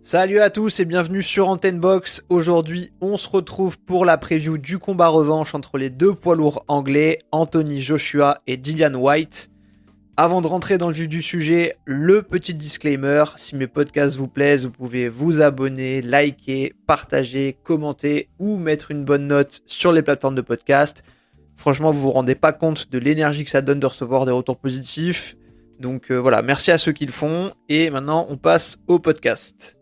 Salut à tous et bienvenue sur Antenne Box. Aujourd'hui, on se retrouve pour la preview du combat revanche entre les deux poids lourds anglais, Anthony Joshua et Dillian Whyte. Avant de rentrer dans le vif du sujet, le petit disclaimer, si mes podcasts vous plaisent, vous pouvez vous abonner, liker, partager, commenter ou mettre une bonne note sur les plateformes de podcast. Franchement, vous vous rendez pas compte de l'énergie que ça donne de recevoir des retours positifs. Donc voilà, merci à ceux qui le font. Et maintenant, on passe au podcast.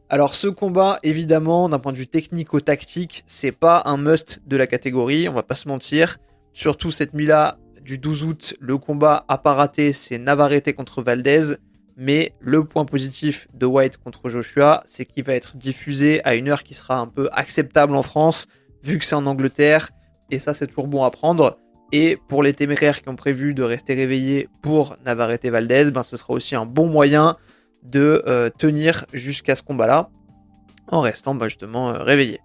Alors ce combat, évidemment, d'un point de vue technico-tactique, c'est pas un must de la catégorie, on va pas se mentir. Surtout cette nuit-là du 12 août, le combat a pas raté, c'est Navarrete contre Valdez. Mais le point positif de Whyte contre Joshua, c'est qu'il va être diffusé à une heure qui sera un peu acceptable en France, vu que c'est en Angleterre. Et ça, c'est toujours bon à prendre. Et pour les téméraires qui ont prévu de rester réveillés pour Navarrete Valdez, ce sera aussi un bon moyen de tenir jusqu'à ce combat-là, en restant justement réveillé.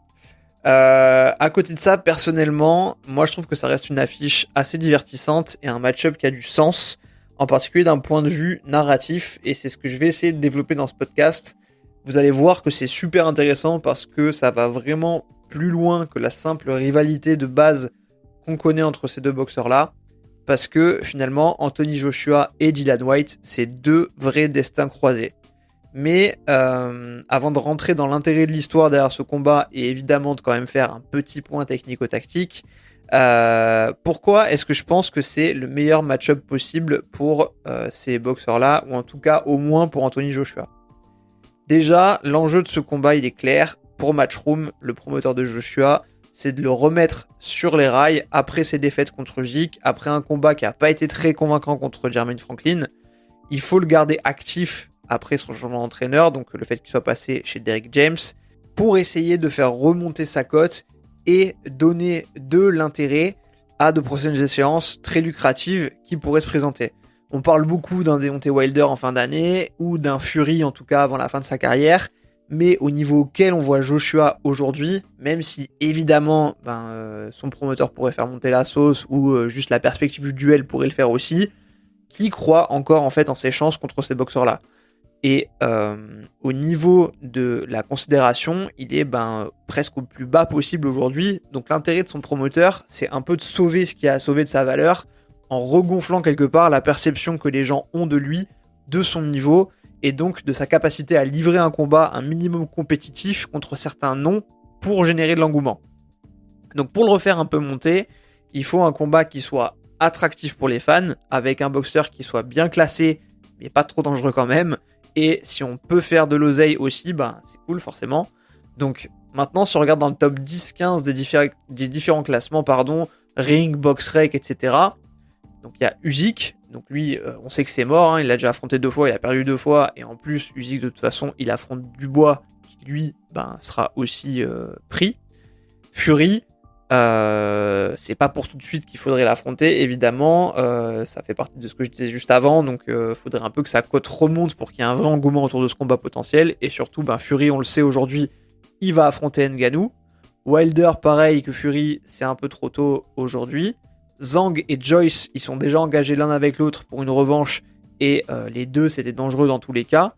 À côté de ça, personnellement, moi je trouve que ça reste une affiche assez divertissante et un match-up qui a du sens, en particulier d'un point de vue narratif, et c'est ce que je vais essayer de développer dans ce podcast. Vous allez voir que c'est super intéressant parce que ça va vraiment plus loin que la simple rivalité de base qu'on connaît entre ces deux boxeurs-là. Parce que finalement, Anthony Joshua et Dillian Whyte, c'est deux vrais destins croisés. Mais avant de rentrer dans l'intérêt de l'histoire derrière ce combat, et évidemment de quand même faire un petit point technico-tactique, pourquoi est-ce que je pense que c'est le meilleur match-up possible pour ces boxeurs-là, ou en tout cas au moins pour Anthony Joshua? Déjà, l'enjeu de ce combat, il est clair. Pour Matchroom, le promoteur de Joshua, c'est de le remettre sur les rails après ses défaites contre Usyk, après un combat qui n'a pas été très convaincant contre Jermaine Franklin. Il faut le garder actif après son changement d'entraîneur, donc le fait qu'il soit passé chez Derrick James, pour essayer de faire remonter sa cote et donner de l'intérêt à de prochaines échéances très lucratives qui pourraient se présenter. On parle beaucoup d'un Deontay Wilder en fin d'année, ou d'un Fury en tout cas avant la fin de sa carrière, mais au niveau auquel on voit Joshua aujourd'hui, même si évidemment son promoteur pourrait faire monter la sauce ou juste la perspective du duel pourrait le faire aussi, qui croit encore en fait en ses chances contre ces boxeurs-là. Et au niveau de la considération, il est presque au plus bas possible aujourd'hui. Donc l'intérêt de son promoteur, c'est un peu de sauver ce qui a sauvé de sa valeur en regonflant quelque part la perception que les gens ont de lui, de son niveau, et donc de sa capacité à livrer un combat un minimum compétitif contre certains noms pour générer de l'engouement. Donc pour le refaire un peu monter, il faut un combat qui soit attractif pour les fans, avec un boxeur qui soit bien classé, mais pas trop dangereux quand même, et si on peut faire de l'oseille aussi, c'est cool forcément. Donc maintenant, si on regarde dans le top 10-15 des différents classements, Ring, BoxRec, etc., donc il y a Usyk. Donc lui, on sait que c'est mort, il l'a déjà affronté 2 fois, il a perdu 2 fois, et en plus, Usyk, de toute façon, il affronte Dubois, qui lui, sera aussi pris. Fury, c'est pas pour tout de suite qu'il faudrait l'affronter, évidemment, ça fait partie de ce que je disais juste avant, donc faudrait un peu que sa cote remonte pour qu'il y ait un vrai engouement autour de ce combat potentiel, et surtout, Fury, on le sait aujourd'hui, il va affronter Ngannou. Wilder, pareil que Fury, c'est un peu trop tôt aujourd'hui. Zhang et Joyce, ils sont déjà engagés l'un avec l'autre pour une revanche, et les deux, c'était dangereux dans tous les cas.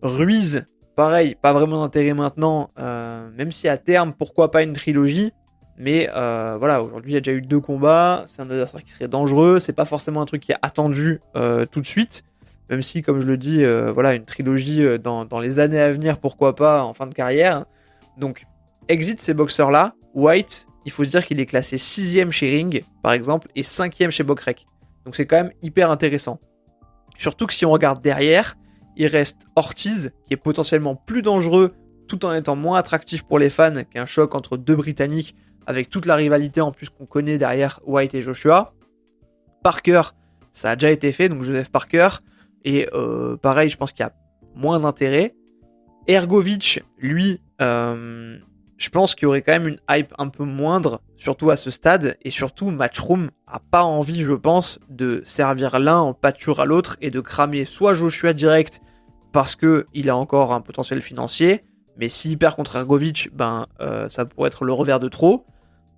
Ruiz, pareil, pas vraiment d'intérêt maintenant, même si à terme, pourquoi pas une trilogie, mais aujourd'hui, il y a déjà eu 2 combats, c'est un adversaire qui serait dangereux, c'est pas forcément un truc qui est attendu tout de suite, même si, comme je le dis, une trilogie dans les années à venir, pourquoi pas, en fin de carrière. Donc, exit ces boxeurs-là. Whyte, il faut se dire qu'il est classé 6ème chez Ring, par exemple, et 5ème chez BoxRec. Donc c'est quand même hyper intéressant. Surtout que si on regarde derrière, il reste Ortiz, qui est potentiellement plus dangereux, tout en étant moins attractif pour les fans qu'un choc entre deux Britanniques, avec toute la rivalité en plus qu'on connaît derrière Whyte et Joshua. Parker, ça a déjà été fait, donc Joseph Parker, et pareil, je pense qu'il y a moins d'intérêt. Hrgovic, lui, je pense qu'il y aurait quand même une hype un peu moindre, surtout à ce stade, et surtout Matchroom a pas envie, je pense, de servir l'un en pâture à l'autre et de cramer soit Joshua direct parce qu'il a encore un potentiel financier, mais s'il perd contre Hrgovic, ça pourrait être le revers de trop.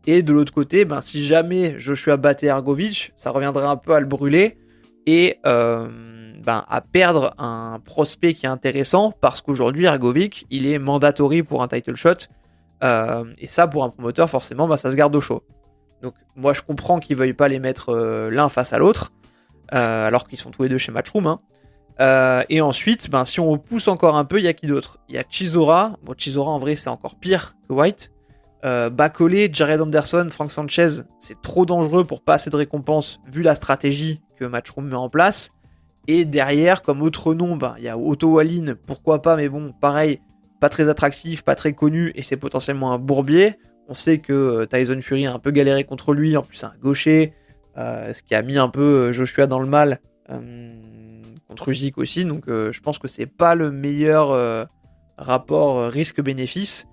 Et de l'autre côté, si jamais Joshua battait Hrgovic, ça reviendrait un peu à le brûler. et à perdre un prospect qui est intéressant parce qu'aujourd'hui Hrgovic il est mandatory pour un title shot, et ça pour un promoteur forcément ça se garde au chaud. Donc moi je comprends qu'ils veuillent pas les mettre l'un face à l'autre, alors qu'ils sont tous les deux chez Matchroom, et ensuite si on pousse encore un peu, il y a qui d'autre? Il y a Chisora. Bon, Chisora en vrai c'est encore pire que White. Bacolé, Jared Anderson, Frank Sanchez, c'est trop dangereux pour pas assez de récompenses vu la stratégie que Matchroom met en place. Et derrière, comme autre nom, il y a Otto Wallin, pourquoi pas, mais bon, pareil, pas très attractif, pas très connu, et c'est potentiellement un bourbier. On sait que Tyson Fury a un peu galéré contre lui, en plus c'est un gaucher, ce qui a mis un peu Joshua dans le mal, contre Usyk aussi, donc je pense que c'est pas le meilleur rapport risque-bénéfice.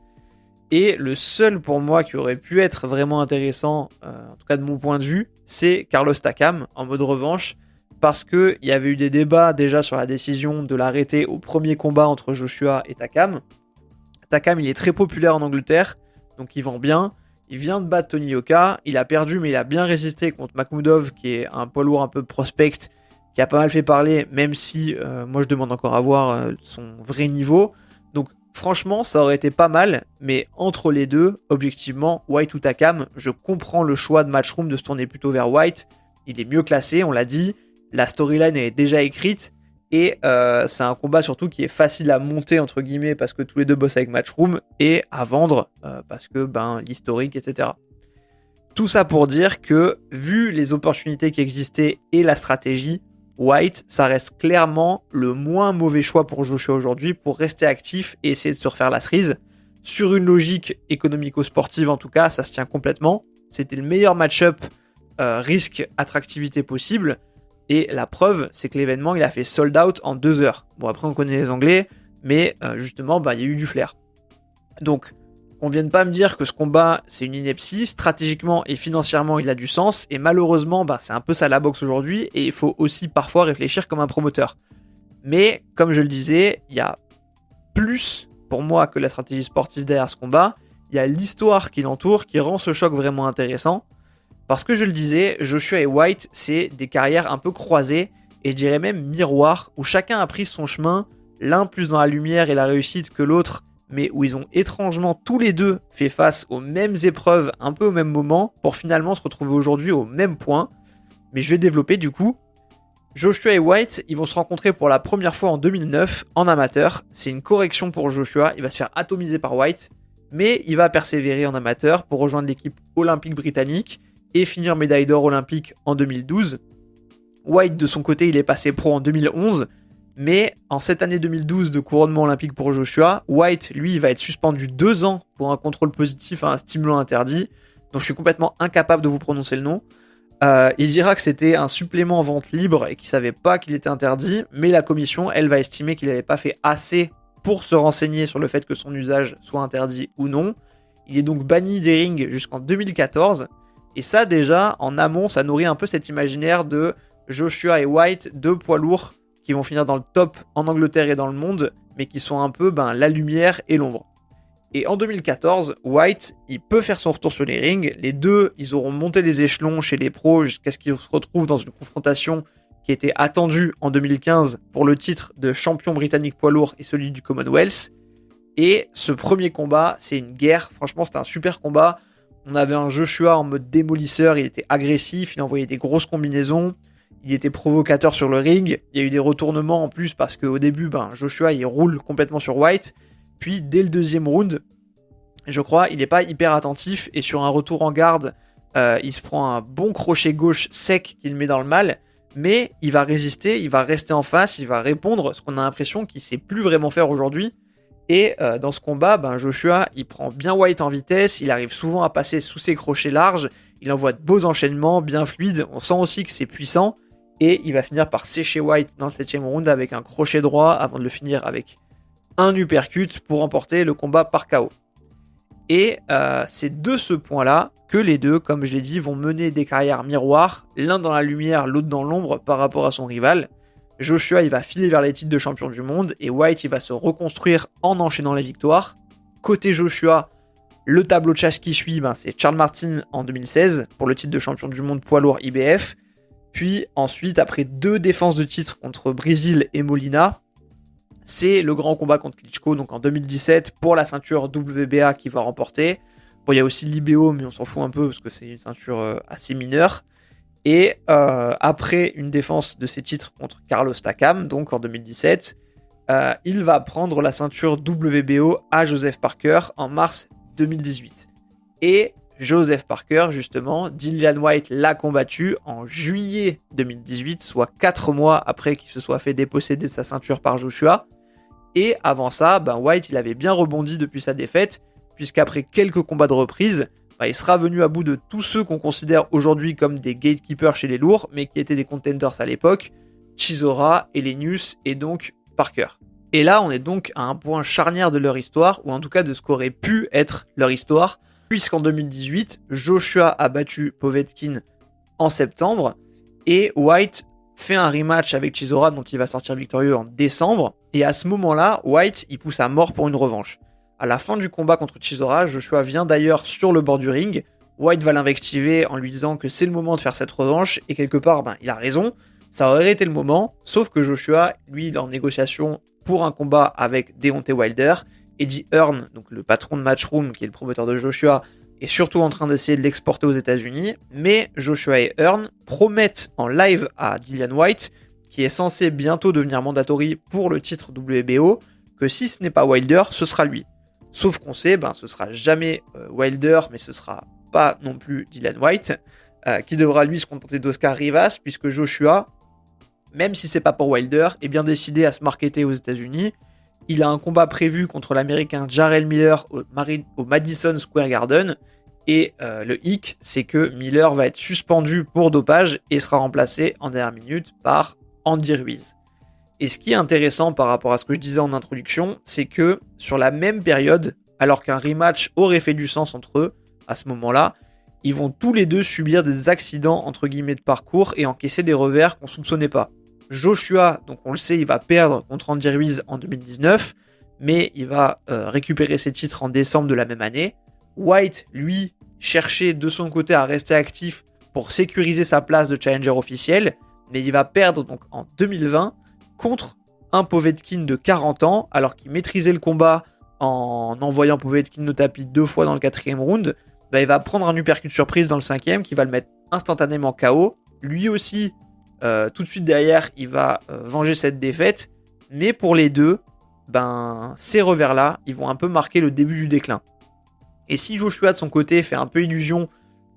Et le seul pour moi qui aurait pu être vraiment intéressant, en tout cas de mon point de vue, c'est Carlos Takam en mode revanche, parce qu'il y avait eu des débats déjà sur la décision de l'arrêter au premier combat entre Joshua et Takam. Takam il est très populaire en Angleterre, donc il vend bien. Il vient de battre Tony Yoka, il a perdu mais il a bien résisté contre Makhmoudov qui est un poids lourd un peu prospect, qui a pas mal fait parler, même si moi je demande encore à voir son vrai niveau. Donc franchement ça aurait été pas mal, mais entre les deux, objectivement, White ou Takam, je comprends le choix de Matchroom de se tourner plutôt vers White. Il est mieux classé, on l'a dit, la storyline est déjà écrite, et c'est un combat surtout qui est facile à monter entre guillemets parce que tous les deux bossent avec Matchroom, et à vendre parce que l'historique, etc. Tout ça pour dire que vu les opportunités qui existaient et la stratégie, White, ça reste clairement le moins mauvais choix pour Joshua aujourd'hui pour rester actif et essayer de se refaire la cerise. Sur une logique économico-sportive en tout cas, ça se tient complètement. C'était le meilleur match-up risque-attractivité possible. Et la preuve, c'est que l'événement, il a fait sold out en 2 heures. Bon, après, on connaît les Anglais, mais justement, il y a eu du flair. Donc, on vienne pas me dire que ce combat, c'est une ineptie. Stratégiquement et financièrement, il a du sens. Et malheureusement, c'est un peu ça la boxe aujourd'hui. Et il faut aussi parfois réfléchir comme un promoteur. Mais, comme je le disais, il y a plus, pour moi, que la stratégie sportive derrière ce combat. Il y a l'histoire qui l'entoure, qui rend ce choc vraiment intéressant. Parce que je le disais, Joshua et White, c'est des carrières un peu croisées, et je dirais même miroirs, où chacun a pris son chemin, l'un plus dans la lumière et la réussite que l'autre, mais où ils ont étrangement tous les deux fait face aux mêmes épreuves, un peu au même moment, pour finalement se retrouver aujourd'hui au même point. Mais je vais développer du coup. Joshua et White, ils vont se rencontrer pour la première fois en 2009, en amateur. C'est une correction pour Joshua, il va se faire atomiser par White, mais il va persévérer en amateur pour rejoindre l'équipe olympique britannique, et finir médaille d'or olympique en 2012. White, de son côté, il est passé pro en 2011, mais en cette année 2012 de couronnement olympique pour Joshua, White, lui, il va être suspendu 2 ans pour un contrôle positif à un stimulant interdit, dont je suis complètement incapable de vous prononcer le nom. Il dira que c'était un supplément en vente libre et qu'il savait pas qu'il était interdit, mais la commission, elle, va estimer qu'il n'avait pas fait assez pour se renseigner sur le fait que son usage soit interdit ou non. Il est donc banni des rings jusqu'en 2014, et ça, déjà, en amont, ça nourrit un peu cet imaginaire de Joshua et White, 2 poids lourds qui vont finir dans le top en Angleterre et dans le monde, mais qui sont un peu la lumière et l'ombre. Et en 2014, White, il peut faire son retour sur les rings. Les deux, ils auront monté les échelons chez les pros jusqu'à ce qu'ils se retrouvent dans une confrontation qui était attendue en 2015 pour le titre de champion britannique poids lourd et celui du Commonwealth. Et ce premier combat, c'est une guerre. Franchement, c'était un super combat. On avait un Joshua en mode démolisseur, il était agressif, il envoyait des grosses combinaisons, il était provocateur sur le ring, il y a eu des retournements en plus parce qu'au début, Joshua il roule complètement sur White, puis dès le 2e round, je crois, il n'est pas hyper attentif et sur un retour en garde, il se prend un bon crochet gauche sec qui le met dans le mal, mais il va résister, il va rester en face, il va répondre, ce qu'on a l'impression qu'il ne sait plus vraiment faire aujourd'hui. Et dans ce combat, Joshua, il prend bien White en vitesse, il arrive souvent à passer sous ses crochets larges, il envoie de beaux enchaînements, bien fluides, on sent aussi que c'est puissant, et il va finir par sécher White dans le 7e round avec un crochet droit, avant de le finir avec un uppercut pour remporter le combat par KO. Et c'est de ce point-là que les deux, comme je l'ai dit, vont mener des carrières miroirs, l'un dans la lumière, l'autre dans l'ombre par rapport à son rival. Joshua, il va filer vers les titres de champion du monde et White, il va se reconstruire en enchaînant les victoires. Côté Joshua, le tableau de chasse qui suit, c'est Charles Martin en 2016 pour le titre de champion du monde poids lourd IBF. Puis ensuite, après 2 défenses de titre contre Breazeale et Molina, c'est le grand combat contre Klitschko, donc en 2017, pour la ceinture WBA qu'il va remporter. Bon, il y a aussi l'IBO, mais on s'en fout un peu parce que c'est une ceinture assez mineure. Et après une défense de ses titres contre Carlos Takam, donc en 2017, il va prendre la ceinture WBO à Joseph Parker en mars 2018. Et Joseph Parker, justement, Dillian Whyte l'a combattu en juillet 2018, soit 4 mois après qu'il se soit fait déposséder de sa ceinture par Joshua. Et avant ça, Whyte il avait bien rebondi depuis sa défaite, puisqu'après quelques combats de reprise, il sera venu à bout de tous ceux qu'on considère aujourd'hui comme des gatekeepers chez les lourds, mais qui étaient des contenders à l'époque, Chisora, Helenius et donc Parker. Et là, on est donc à un point charnière de leur histoire, ou en tout cas de ce qu'aurait pu être leur histoire, puisqu'en 2018, Joshua a battu Povetkin en septembre, et Whyte fait un rematch avec Chisora dont il va sortir victorieux en décembre, et à ce moment-là, Whyte il pousse à mort pour une revanche. À la fin du combat contre Chisora, Joshua vient d'ailleurs sur le bord du ring, Whyte va l'invectiver en lui disant que c'est le moment de faire cette revanche, et quelque part, il a raison, ça aurait été le moment, sauf que Joshua, lui, il est en négociation pour un combat avec Deontay Wilder. Eddie Hearn, donc le patron de Matchroom, qui est le promoteur de Joshua, est surtout en train d'essayer de l'exporter aux États-Unis, mais Joshua et Hearn promettent en live à Dillian Whyte, qui est censé bientôt devenir mandatory pour le titre WBO, que si ce n'est pas Wilder, ce sera lui. Sauf qu'on sait, ce sera jamais Wilder, mais ce sera pas non plus Dillian Whyte, qui devra lui se contenter d'Oscar Rivas, puisque Joshua, même si c'est pas pour Wilder, est bien décidé à se marketer aux États-Unis. Il a un combat prévu contre l'américain Jarrell Miller au Madison Square Garden. Et le hic, c'est que Miller va être suspendu pour dopage et sera remplacé en dernière minute par Andy Ruiz. Et ce qui est intéressant par rapport à ce que je disais en introduction, c'est que sur la même période, alors qu'un rematch aurait fait du sens entre eux, à ce moment-là, ils vont tous les deux subir des accidents entre guillemets de parcours et encaisser des revers qu'on soupçonnait pas. Joshua, donc on le sait, il va perdre contre Andy Ruiz en 2019, mais il va récupérer ses titres en décembre de la même année. Whyte, lui, cherchait de son côté à rester actif pour sécuriser sa place de challenger officiel, mais il va perdre donc en 2020 contre un Povetkin de 40 ans, alors qu'il maîtrisait le combat en envoyant Povetkin au tapis 2 fois dans le 4e round. Il va prendre un uppercut surprise dans le 5e qui va le mettre instantanément KO. Lui aussi, tout de suite derrière, il va venger cette défaite. Mais pour les deux, ces revers-là, ils vont un peu marquer le début du déclin. Et si Joshua de son côté fait un peu illusion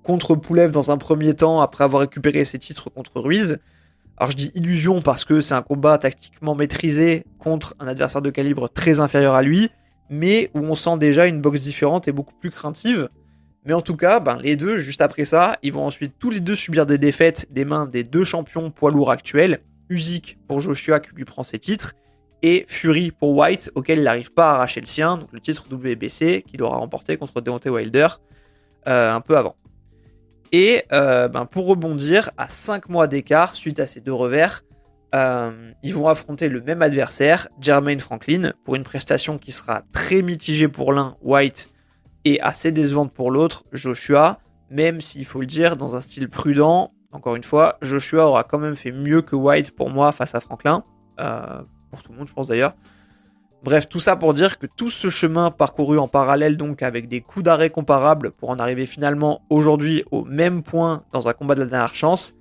contre Pulev dans un premier temps, après avoir récupéré ses titres contre Ruiz, alors je dis illusion parce que c'est un combat tactiquement maîtrisé contre un adversaire de calibre très inférieur à lui, mais où on sent déjà une boxe différente et beaucoup plus craintive. Mais en tout cas, les deux, juste après ça, ils vont ensuite tous les deux subir des défaites des mains des deux champions poids lourds actuels, Usyk pour Joshua qui lui prend ses titres, et Fury pour Whyte, auquel il n'arrive pas à arracher le sien, donc le titre WBC qu'il aura remporté contre Deontay Wilder un peu avant. Et pour rebondir, à 5 mois d'écart, suite à ces deux revers, ils vont affronter le même adversaire, Jermaine Franklin, pour une prestation qui sera très mitigée pour l'un, Whyte, et assez décevante pour l'autre, Joshua, même s'il faut le dire, dans un style prudent. Encore une fois, Joshua aura quand même fait mieux que Whyte pour moi face à Franklin, pour tout le monde je pense d'ailleurs. Bref, tout ça pour dire que tout ce chemin parcouru en parallèle, donc avec des coups d'arrêt comparables pour en arriver finalement aujourd'hui au même point dans un combat de la dernière chance,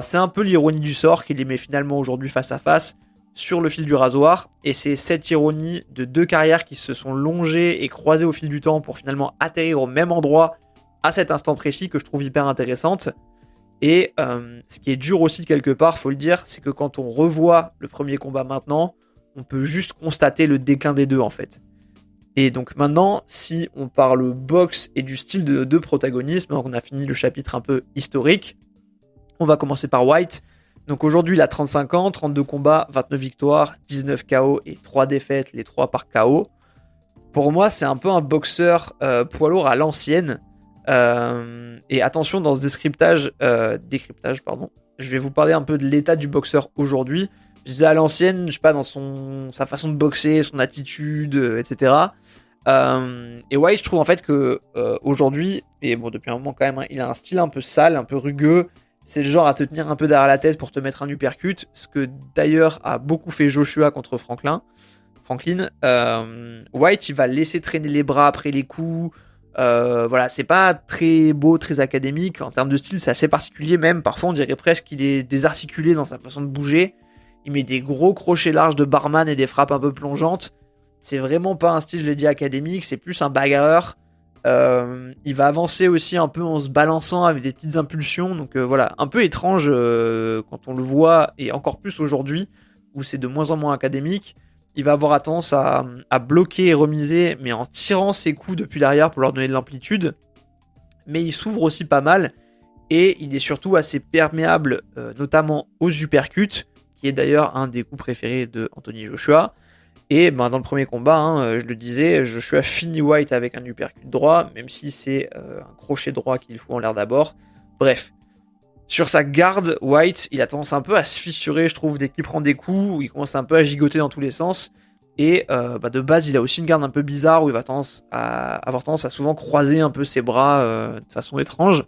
c'est un peu l'ironie du sort qui les met finalement aujourd'hui face à face sur le fil du rasoir. Et c'est cette ironie de deux carrières qui se sont longées et croisées au fil du temps pour finalement atterrir au même endroit à cet instant précis que je trouve hyper intéressante. Et ce qui est dur aussi quelque part, faut le dire, c'est que quand on revoit le premier combat maintenant, on peut juste constater le déclin des deux en fait. Et donc maintenant, si on parle boxe et du style de deux protagonistes, donc on a fini le chapitre un peu historique, on va commencer par Whyte. Donc aujourd'hui, il a 35 ans, 32 combats, 29 victoires, 19 KO et 3 défaites, les 3 par KO. Pour moi, c'est un peu un boxeur poids lourd à l'ancienne. Et attention, dans ce décryptage, je vais vous parler un peu de l'état du boxeur aujourd'hui. Je disais à l'ancienne, je sais pas, dans sa façon de boxer, son attitude, etc. Et Whyte, je trouve en fait que aujourd'hui, et bon depuis un moment quand même, il a un style un peu sale, un peu rugueux, C'est le genre à te tenir un peu derrière la tête pour te mettre un uppercut, ce que d'ailleurs a beaucoup fait Joshua contre Franklin. White, il va laisser traîner les bras après les coups. Voilà, c'est pas très beau, très académique. En termes de style, c'est assez particulier même. Parfois, on dirait presque qu'il est désarticulé dans sa façon de bouger. Il met des gros crochets larges de barman et des frappes un peu plongeantes. C'est vraiment pas un style, je l'ai dit, académique. C'est plus un bagarreur. Il va avancer aussi un peu en se balançant avec des petites impulsions. Donc voilà, un peu étrange quand on le voit, et encore plus aujourd'hui, où c'est de moins en moins académique. Il va avoir tendance à bloquer et remiser, mais en tirant ses coups depuis l'arrière pour leur donner de l'amplitude. Mais il s'ouvre aussi pas mal, et il est surtout assez perméable, notamment aux uppercuts, qui est d'ailleurs un des coups préférés de Anthony Joshua. Et dans le premier combat, je le disais, Joshua finit White avec un uppercut droit, même si c'est un crochet droit qu'il fout en l'air d'abord. Bref. Sur sa garde, White, il a tendance un peu à se fissurer, je trouve, dès qu'il prend des coups, où il commence un peu à gigoter dans tous les sens. Et de base, il a aussi une garde un peu bizarre, où il va avoir tendance à souvent croiser un peu ses bras de façon étrange.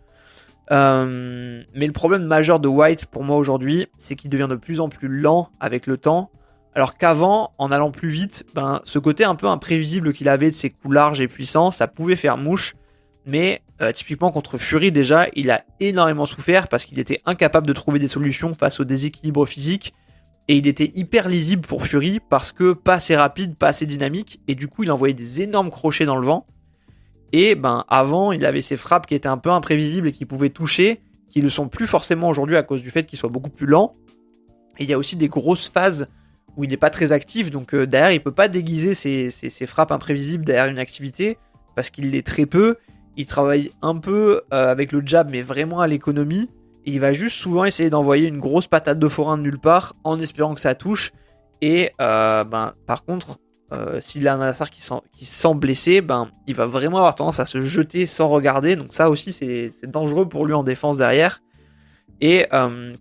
Mais le problème majeur de White, pour moi aujourd'hui, c'est qu'il devient de plus en plus lent avec le temps. Alors qu'avant, en allant plus vite, ce côté un peu imprévisible qu'il avait de ses coups larges et puissants, ça pouvait faire mouche. Mais typiquement contre Fury, déjà, il a énormément souffert parce qu'il était incapable de trouver des solutions face au déséquilibre physique. Et il était hyper lisible pour Fury parce que pas assez rapide, pas assez dynamique. Et du coup, il envoyait des énormes crochets dans le vent. Et avant, il avait ses frappes qui étaient un peu imprévisibles et qui pouvaient toucher, qui ne le sont plus forcément aujourd'hui à cause du fait qu'il soit beaucoup plus lent. Et il y a aussi des grosses phases où il n'est pas très actif. Donc derrière, il ne peut pas déguiser ses frappes imprévisibles derrière une activité parce qu'il l'est très peu. Il travaille un peu avec le jab, mais vraiment à l'économie. Et il va juste souvent essayer d'envoyer une grosse patate de forain de nulle part en espérant que ça touche. Et par contre, s'il a un adversaire qui se sent blessé, il va vraiment avoir tendance à se jeter sans regarder. Donc ça aussi, c'est dangereux pour lui en défense derrière. Et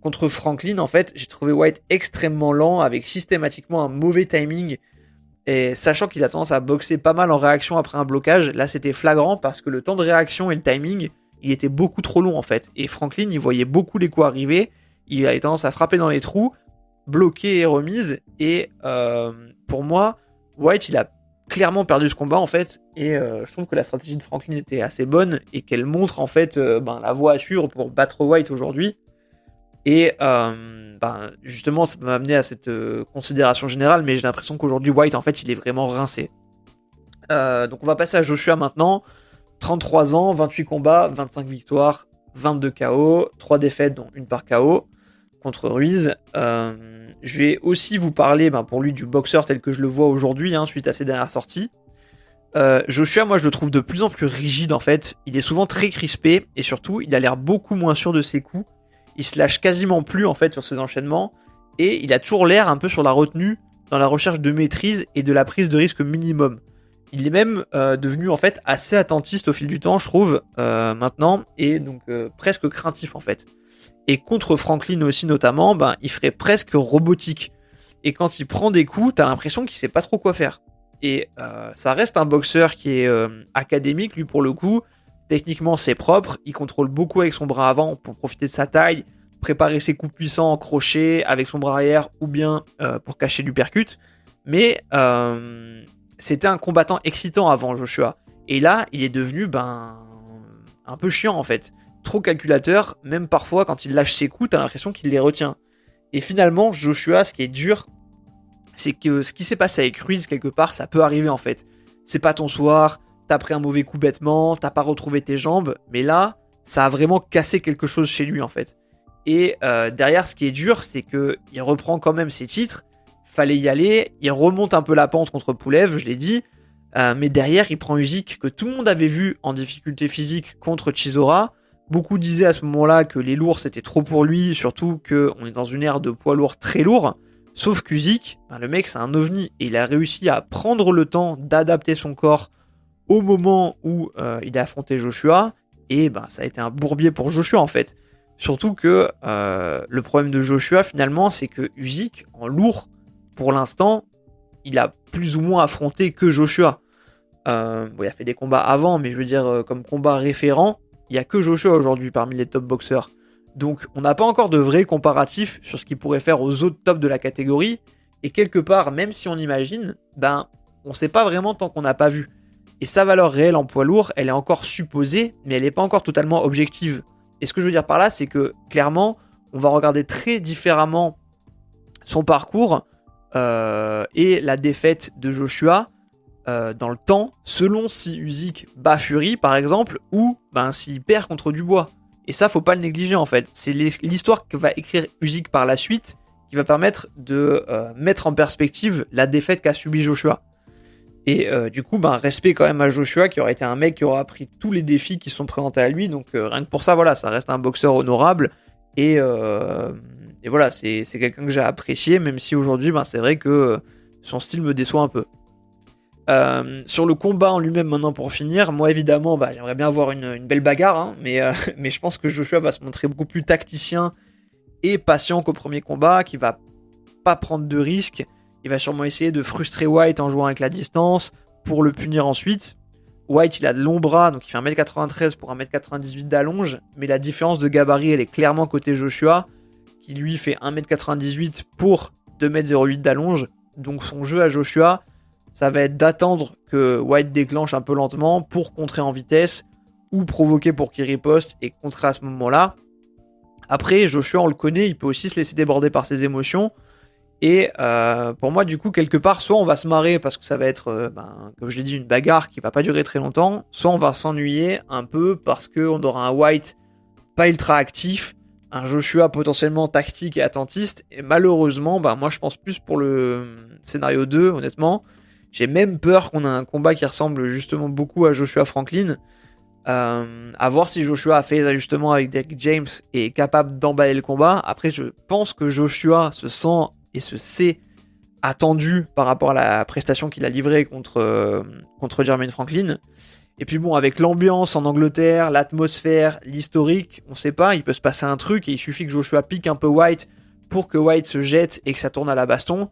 contre Franklin, en fait, j'ai trouvé White extrêmement lent, avec systématiquement un mauvais timing. Et sachant qu'il a tendance à boxer pas mal en réaction après un blocage, là c'était flagrant parce que le temps de réaction et le timing, il était beaucoup trop long en fait. Et Franklin, il voyait beaucoup les coups arriver, il avait tendance à frapper dans les trous, bloquer et remise. Et pour moi, White, il a clairement perdu ce combat en fait. Et je trouve que la stratégie de Franklin était assez bonne et qu'elle montre en fait la voie à suivre pour battre White aujourd'hui. Et justement, ça m'a amené à cette considération générale, mais j'ai l'impression qu'aujourd'hui, White, en fait, il est vraiment rincé. Donc on va passer à Joshua maintenant. 33 ans, 28 combats, 25 victoires, 22 KO, 3 défaites, dont une par KO, contre Ruiz. Je vais aussi vous parler, pour lui, du boxeur tel que je le vois aujourd'hui, suite à ses dernières sorties. Joshua, moi, je le trouve de plus en plus rigide, en fait. Il est souvent très crispé, et surtout, il a l'air beaucoup moins sûr de ses coups. Il se lâche quasiment plus en fait sur ses enchaînements et il a toujours l'air un peu sur la retenue dans la recherche de maîtrise et de la prise de risque minimum. Il est même devenu en fait assez attentiste au fil du temps, je trouve, maintenant, et donc presque craintif en fait. Et contre Franklin aussi notamment, il ferait presque robotique. Et quand il prend des coups, t'as l'impression qu'il sait pas trop quoi faire. Et ça reste un boxeur qui est académique, lui pour le coup. Techniquement, c'est propre. Il contrôle beaucoup avec son bras avant pour profiter de sa taille, préparer ses coups puissants en crochet avec son bras arrière ou bien pour cacher l'uppercut. Mais c'était un combattant excitant avant Joshua. Et là, il est devenu un peu chiant en fait. Trop calculateur, même parfois quand il lâche ses coups, t'as l'impression qu'il les retient. Et finalement, Joshua, ce qui est dur, c'est que ce qui s'est passé avec Ruiz quelque part, ça peut arriver en fait. C'est pas ton soir. T'as pris un mauvais coup bêtement, t'as pas retrouvé tes jambes, mais là, ça a vraiment cassé quelque chose chez lui en fait. Et derrière, ce qui est dur, c'est qu'il reprend quand même ses titres, fallait y aller, il remonte un peu la pente contre Pulev, je l'ai dit, mais derrière, il prend Usyk, que tout le monde avait vu en difficulté physique contre Chisora. Beaucoup disaient à ce moment-là que les lourds c'était trop pour lui, surtout qu'on est dans une ère de poids lourds très lourds. Sauf qu'Usyk, le mec c'est un ovni, et il a réussi à prendre le temps d'adapter son corps au moment où il a affronté Joshua, et ça a été un bourbier pour Joshua en fait. Surtout que le problème de Joshua finalement, c'est que Usyk, en lourd, pour l'instant, il a plus ou moins affronté que Joshua. Il a fait des combats avant, mais je veux dire, comme combat référent, il n'y a que Joshua aujourd'hui parmi les top boxeurs. Donc on n'a pas encore de vrai comparatif sur ce qu'il pourrait faire aux autres tops de la catégorie. Et quelque part, même si on imagine, on sait pas vraiment tant qu'on n'a pas vu. Et sa valeur réelle en poids lourd, elle est encore supposée, mais elle n'est pas encore totalement objective. Et ce que je veux dire par là, c'est que clairement, on va regarder très différemment son parcours et la défaite de Joshua dans le temps, selon si Usyk bat Fury, par exemple, ou s'il perd contre Dubois. Et ça, faut pas le négliger en fait. C'est l'histoire que va écrire Usyk par la suite qui va permettre de mettre en perspective la défaite qu'a subi Joshua. Et du coup, respect quand même à Joshua, qui aurait été un mec qui aura pris tous les défis qui sont présentés à lui. Donc rien que pour ça, voilà, ça reste un boxeur honorable. Et voilà, c'est quelqu'un que j'ai apprécié, même si aujourd'hui, c'est vrai que son style me déçoit un peu. Sur le combat en lui-même maintenant pour finir, moi évidemment j'aimerais bien avoir une belle bagarre, hein, mais je pense que Joshua va se montrer beaucoup plus tacticien et patient qu'au premier combat, qui va pas prendre de risques. Il va sûrement essayer de frustrer White en jouant avec la distance pour le punir ensuite. White, il a de longs bras, donc il fait 1m93 pour 1m98 d'allonge, mais la différence de gabarit, elle est clairement côté Joshua, qui lui fait 1m98 pour 2m08 d'allonge. Donc son jeu à Joshua, ça va être d'attendre que White déclenche un peu lentement pour contrer en vitesse ou provoquer pour qu'il riposte et contrer à ce moment-là. Après, Joshua, on le connaît, il peut aussi se laisser déborder par ses émotions. Et pour moi, du coup, quelque part, soit on va se marrer parce que ça va être, comme je l'ai dit, une bagarre qui va pas durer très longtemps, soit on va s'ennuyer un peu parce qu'on aura un White pas ultra actif, un Joshua potentiellement tactique et attentiste. Et malheureusement, moi je pense plus pour le scénario 2, honnêtement. J'ai même peur qu'on ait un combat qui ressemble justement beaucoup à Joshua Franklin. À voir si Joshua a fait les ajustements avec Derrick James et est capable d'emballer le combat. Après, je pense que Joshua se sent et se sait attendu par rapport à la prestation qu'il a livrée contre Jermaine Franklin. Et puis bon, avec l'ambiance en Angleterre, l'atmosphère, l'historique, on sait pas, il peut se passer un truc et il suffit que Joshua pique un peu White pour que White se jette et que ça tourne à la baston.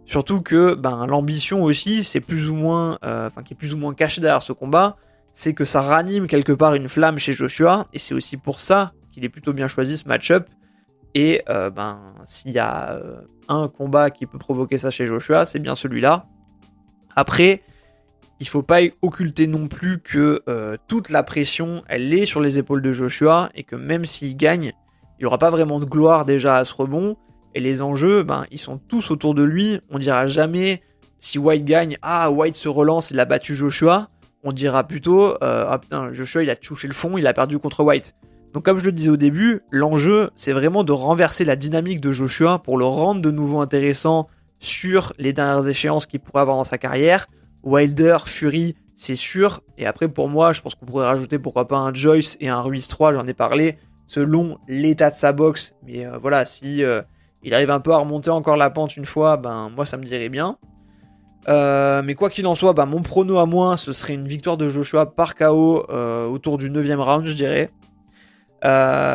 Surtout que l'ambition aussi, c'est plus ou moins, qui est plus ou moins caché derrière ce combat, c'est que ça ranime quelque part une flamme chez Joshua, et c'est aussi pour ça qu'il est plutôt bien choisi ce match-up. Et s'il y a un combat qui peut provoquer ça chez Joshua, c'est bien celui-là. Après, il faut pas occulter non plus que toute la pression, elle est sur les épaules de Joshua, et que même s'il gagne, il n'y aura pas vraiment de gloire déjà à ce rebond. Et les enjeux, ils sont tous autour de lui. On dira jamais, si White gagne, White se relance, il a battu Joshua. On dira plutôt, Joshua, il a touché le fond, il a perdu contre White. Donc comme je le disais au début, l'enjeu, c'est vraiment de renverser la dynamique de Joshua pour le rendre de nouveau intéressant sur les dernières échéances qu'il pourrait avoir dans sa carrière. Wilder, Fury, c'est sûr. Et après, pour moi, je pense qu'on pourrait rajouter pourquoi pas un Joyce et un Ruiz 3, j'en ai parlé, selon l'état de sa boxe. Mais voilà, si il arrive un peu à remonter encore la pente une fois, moi ça me dirait bien. Mais quoi qu'il en soit, mon prono à moi, ce serait une victoire de Joshua par KO autour du 9e round, je dirais.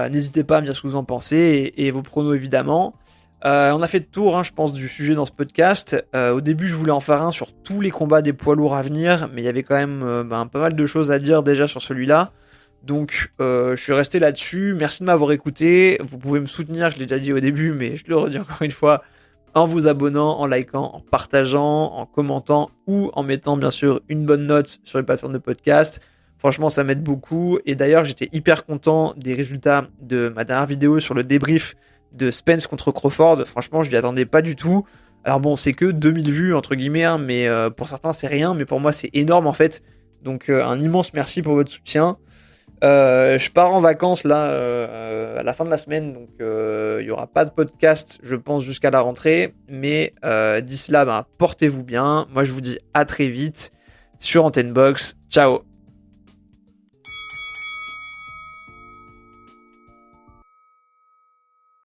N'hésitez pas à me dire ce que vous en pensez et vos pronos évidemment. On a fait le tour, je pense, du sujet dans ce podcast. Au début, je voulais en faire un sur tous les combats des poids lourds à venir, mais il y avait quand même pas mal de choses à dire déjà sur celui-là. Donc, je suis resté là-dessus. Merci de m'avoir écouté. Vous pouvez me soutenir, je l'ai déjà dit au début, mais je le redis encore une fois, en vous abonnant, en likant, en partageant, en commentant ou en mettant bien sûr une bonne note sur les plateformes de podcast. Franchement, ça m'aide beaucoup. Et d'ailleurs, j'étais hyper content des résultats de ma dernière vidéo sur le débrief de Spence contre Crawford. Franchement, je m'y attendais pas du tout. Alors bon, c'est que 2000 vues, entre guillemets, mais pour certains, c'est rien. Mais pour moi, c'est énorme, en fait. Donc, un immense merci pour votre soutien. Je pars en vacances, là, à la fin de la semaine. Donc, il n'y aura pas de podcast, je pense, jusqu'à la rentrée. Mais d'ici là, portez-vous bien. Moi, je vous dis à très vite sur Antenne Box. Ciao!